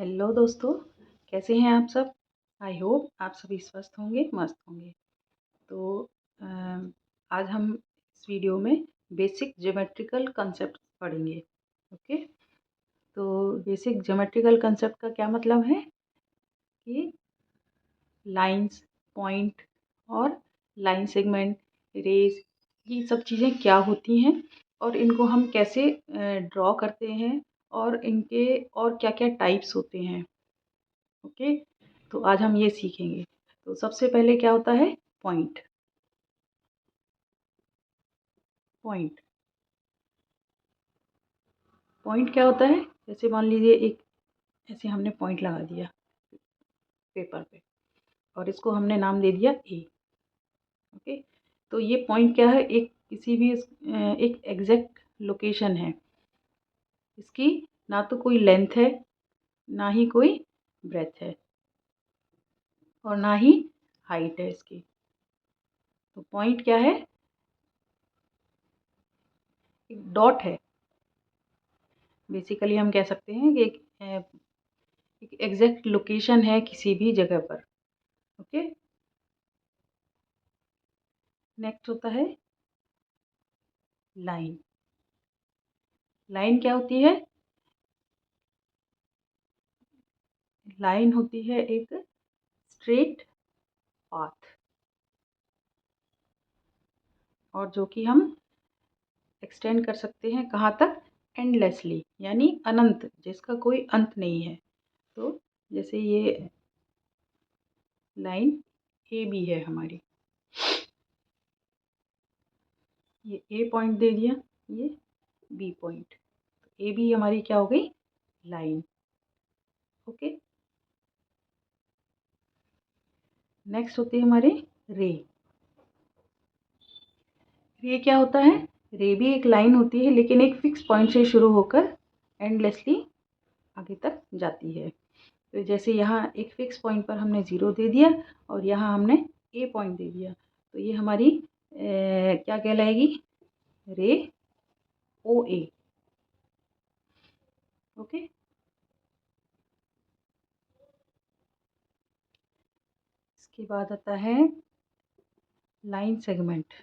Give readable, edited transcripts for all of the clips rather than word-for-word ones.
Hello दोस्तों, कैसे हैं आप सब। आई होप आप सभी स्वस्थ होंगे, मस्त होंगे। तो अ, आज हम इस वीडियो में बेसिक ज्योमेट्रिकल कंसेप्ट पढ़ेंगे। ओके। तो बेसिक ज्योमेट्रिकल कंसेप्ट का क्या मतलब है कि लाइंस, पॉइंट और लाइन सेगमेंट, रेज, ये सब चीज़ें क्या होती हैं और इनको हम कैसे ड्रॉ करते हैं और इनके और क्या क्या टाइप्स होते हैं। ओके। तो आज हम ये सीखेंगे। तो सबसे पहले क्या होता है पॉइंट। पॉइंट पॉइंट क्या होता है, जैसे मान लीजिए एक ऐसे हमने पॉइंट लगा दिया पेपर पे और इसको हमने नाम दे दिया ए। ओके। तो ये पॉइंट क्या है, एक किसी भी एक एग्जैक्ट लोकेशन है। इसकी ना तो कोई लेंथ है, ना ही कोई ब्रेथ है और ना ही हाइट है इसकी। तो पॉइंट क्या है, एक डॉट है। बेसिकली हम कह सकते हैं कि एक एग्जैक्ट लोकेशन है किसी भी जगह पर। ओके। नेक्स्ट होता है लाइन। लाइन क्या होती है, लाइन होती है एक स्ट्रेट पाथ और जो कि हम एक्सटेंड कर सकते हैं कहाँ तक, एंडलेसली, यानी अनंत, जिसका कोई अंत नहीं है। तो जैसे ये लाइन ए बी है हमारी, ये ए पॉइंट दे दिया, ये बी पॉइंट, ए बी हमारी क्या हो गई, लाइन। ओके। नेक्स्ट होती है हमारी रे। रे क्या होता है, रे भी एक लाइन होती है लेकिन एक फिक्स पॉइंट से शुरू होकर एंडलेसली आगे तक जाती है। तो जैसे यहाँ एक फिक्स पॉइंट पर हमने ज़ीरो दे दिया और यहाँ हमने ए पॉइंट दे दिया, तो ये हमारी क्या कहलाएगी, रे ओ ए। ओके। इसके बाद आता है लाइन सेगमेंट।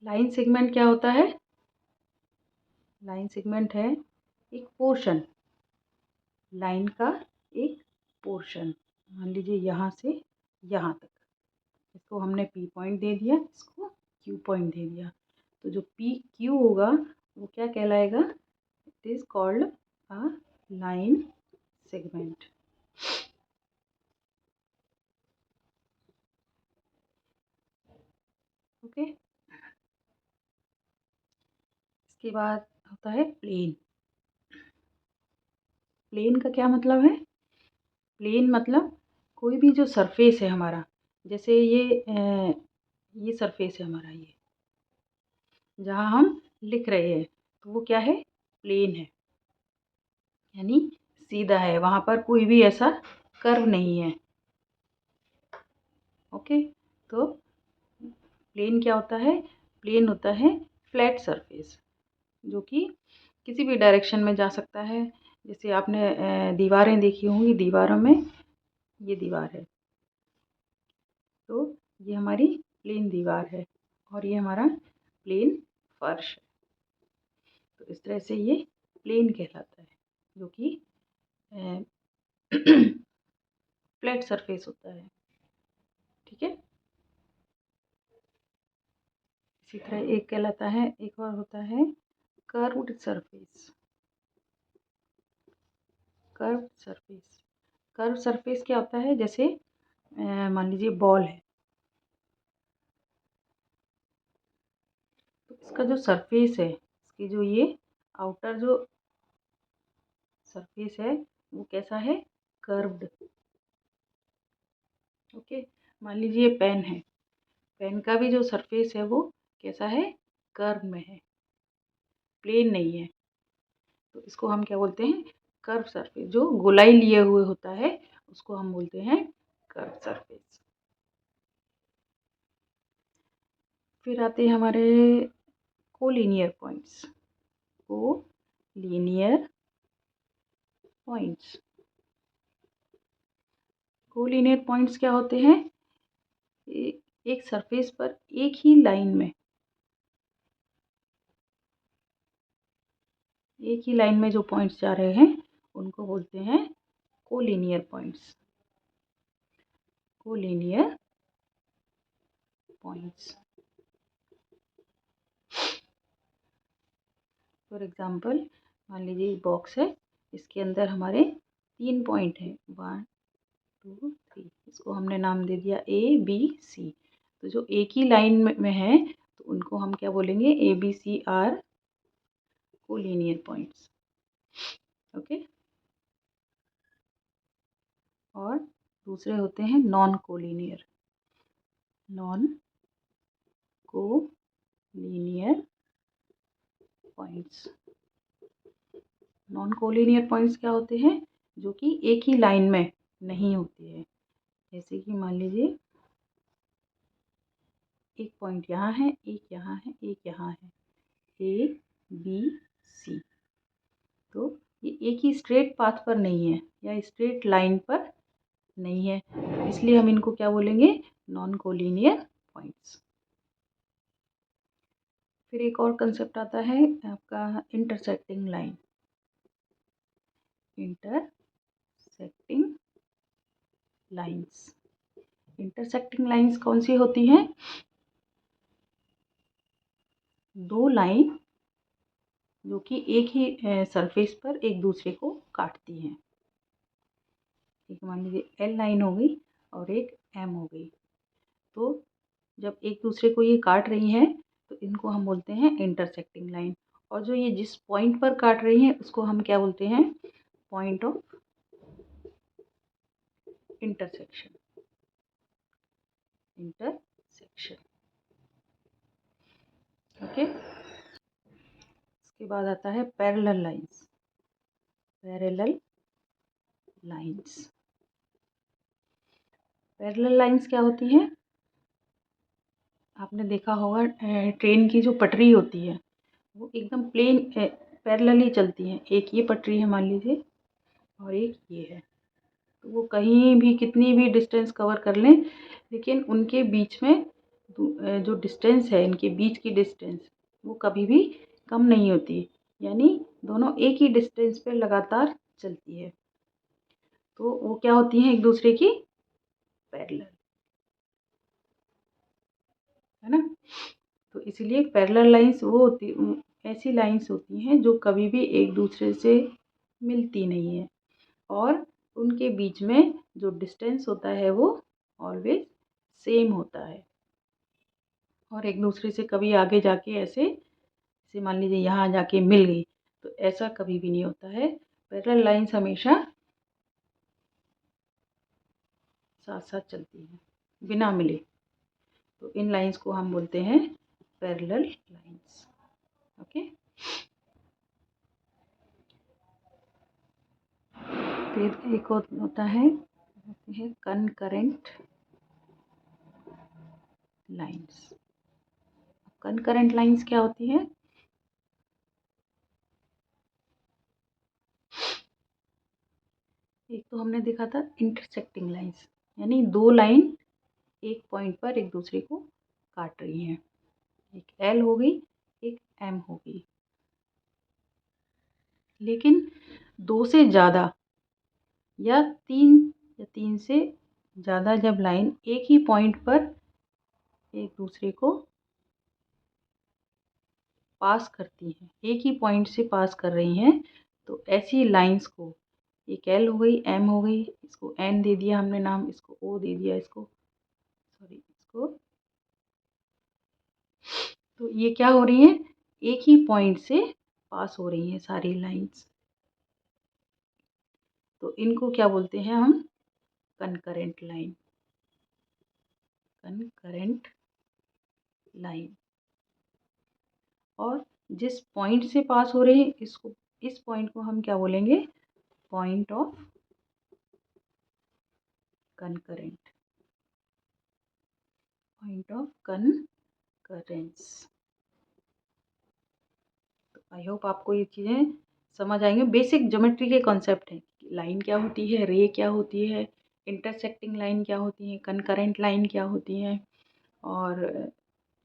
लाइन सेगमेंट क्या होता है, लाइन सेगमेंट है एक पोर्शन, लाइन का एक पोर्शन। मान लीजिए यहाँ से यहाँ तक, इसको हमने पी पॉइंट दे दिया, इसको क्यू पॉइंट दे दिया। तो जो पी क्यू होगा वो क्या कहलाएगा, it is called a line segment. Okay. इसके बाद होता है प्लेन। प्लेन का क्या मतलब है, प्लेन मतलब कोई भी जो सरफेस है हमारा, जैसे ये सरफेस है हमारा, ये जहाँ हम लिख रहे हैं, तो वो क्या है, प्लेन है, यानी सीधा है, वहाँ पर कोई भी ऐसा कर्व नहीं है। ओके। तो प्लेन क्या होता है, प्लेन होता है फ्लैट सरफेस जो कि किसी भी डायरेक्शन में जा सकता है। जैसे आपने दीवारें देखी होंगी, दीवारों में ये दीवार है, तो ये हमारी प्लेन दीवार है और ये हमारा प्लेन फर्श है। तो इस तरह से ये प्लेन कहलाता है, जो कि फ्लैट सरफेस होता है। ठीक है। इसी तरह एक कहलाता है, एक और होता है curved surface. Curve surface, curve surface क्या होता है, जैसे मान लीजिए बॉल है, तो इसका जो सरफेस है, इसकी जो ये आउटर जो सरफेस है वो कैसा है, कर्व्ड। ओके। मान लीजिए पेन है, पेन का भी जो सरफेस है वो कैसा है, कर्व में है, प्लेन नहीं है। तो इसको हम क्या बोलते हैं, कर्व सरफेस। जो गोलाई लिए हुए होता है उसको हम बोलते हैं कर्व सरफेस। फिर आते हैं हमारे collinear points. Collinear points. Collinear points क्या होते हैं? एक सरफेस पर एक ही लाइन में जो पॉइंट्स जा रहे हैं उनको बोलते हैं collinear points. Collinear points. For example, मान लीजिए बॉक्स है, इसके अंदर हमारे 3 पॉइंट हैं, 1 2 3। इसको हमने नाम दे दिया ABC। तो जो एक ही लाइन में है तो उनको हम क्या बोलेंगे? ABC are collinear points. Okay. और दूसरे होते हैं non collinear. Non collinear points. Non collinear points क्या होते हैं? जो कि एक ही लाइन में नहीं होते हैं। जैसे कि मान लीजिए एक पॉइंट यहाँ है, एक यहाँ है, एक यहाँ है, ABC। तो ये एक ही स्ट्रेट पाथ पर नहीं है या स्ट्रेट लाइन पर नहीं है, तो इसलिए हम इनको क्या बोलेंगे? Non collinear points. फिर एक और कंसेप्ट आता है आपका intersecting line. Intersecting lines. Intersecting lines कौन सी होती हैं? दो लाइन जो कि एक ही सरफेस पर एक दूसरे को काटती हैं। एक मान लीजिए L लाइन हो गई और एक M हो गई। तो जब एक दूसरे को ये काट रही हैं तो इनको हम बोलते हैं इंटरसेक्टिंग लाइन। और जो ये जिस पॉइंट पर काट रही हैं उसको हम क्या बोलते हैं? Point of intersection. Intersection. Okay. इसके बाद आता है parallel lines. Parallel lines. Parallel lines क्या होती हैं? आपने देखा होगा ट्रेन की जो पटरी होती है वो एकदम प्लेन पैरेलल ही चलती हैं। एक ये पटरी है मान लीजिए और एक ये है, तो वो कहीं भी कितनी भी डिस्टेंस कवर कर लें लेकिन उनके बीच में जो डिस्टेंस है, इनके बीच की डिस्टेंस वो कभी भी कम नहीं होती, यानी दोनों एक ही डिस्टेंस पे लगातार चलती है। तो वो क्या होती हैं? एक दूसरे की पैरेलल, है ना। तो इसीलिए पैरेलल लाइंस वो होती ऐसी लाइंस होती हैं जो कभी भी एक दूसरे से मिलती नहीं है और उनके बीच में जो डिस्टेंस होता है वो ऑलवेज सेम होता है और एक दूसरे से कभी आगे जाके ऐसे मान लीजिए यहाँ जाके मिल गई, तो ऐसा कभी भी नहीं होता है। पैरेलल लाइंस हमेशा साथ साथ चलती हैं बिना मिले। तो इन लाइंस को हम बोलते हैं पैरेलल लाइंस। ओके। फिर एक और होता है कनकरेंट लाइंस। कनकरेंट लाइंस क्या होती है? एक तो हमने देखा था इंटरसेक्टिंग लाइंस, यानी दो लाइन एक पॉइंट पर एक दूसरे को काट रही हैं। एक L हो गई, एक M हो गई। लेकिन दो से ज़्यादा या तीन से ज़्यादा जब लाइन एक ही पॉइंट पर एक दूसरे को पास करती हैं, एक ही पॉइंट से पास कर रही हैं, तो ऐसी लाइंस को, एक L हो गई, M हो गई, इसको N दे दिया हमने नाम, इसको O दे दिया, इसको तो ये क्या हो रही हैं? एक ही पॉइंट से पास हो रही हैं सारी लाइंस। तो इनको क्या बोलते हैं हम? Concurrent line. Concurrent line. और जिस पॉइंट से पास हो रहे हैं इस पॉइंट को हम क्या बोलेंगे? Point of concurrent. Point of concurrence. तो आई होप आपको ये चीज़ें समझ आएंगे। बेसिक ज्योमेट्री के कॉन्सेप्ट हैं। लाइन क्या होती है, रे क्या होती है, इंटरसेक्टिंग लाइन क्या होती है, कनकरेंट लाइन क्या होती है, और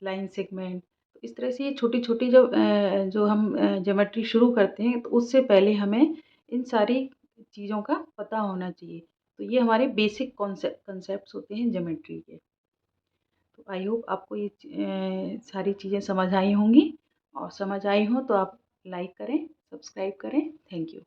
लाइन सेगमेंट। तो इस तरह से ये छोटी-छोटी जो हम ज्योमेट्री शुरू करते हैं, तो उससे पहले हमें इन सारी चीज़ों का पता होना चाहिए। तो ये हमारे बेसिक कॉन्सेप्ट्स होते हैं ज्योमेट्री के। तो आई होप आपको ये सारी चीज़ें समझ आई होंगी, और समझ आई हो तो आप लाइक करें, सब्सक्राइब करें। Thank you.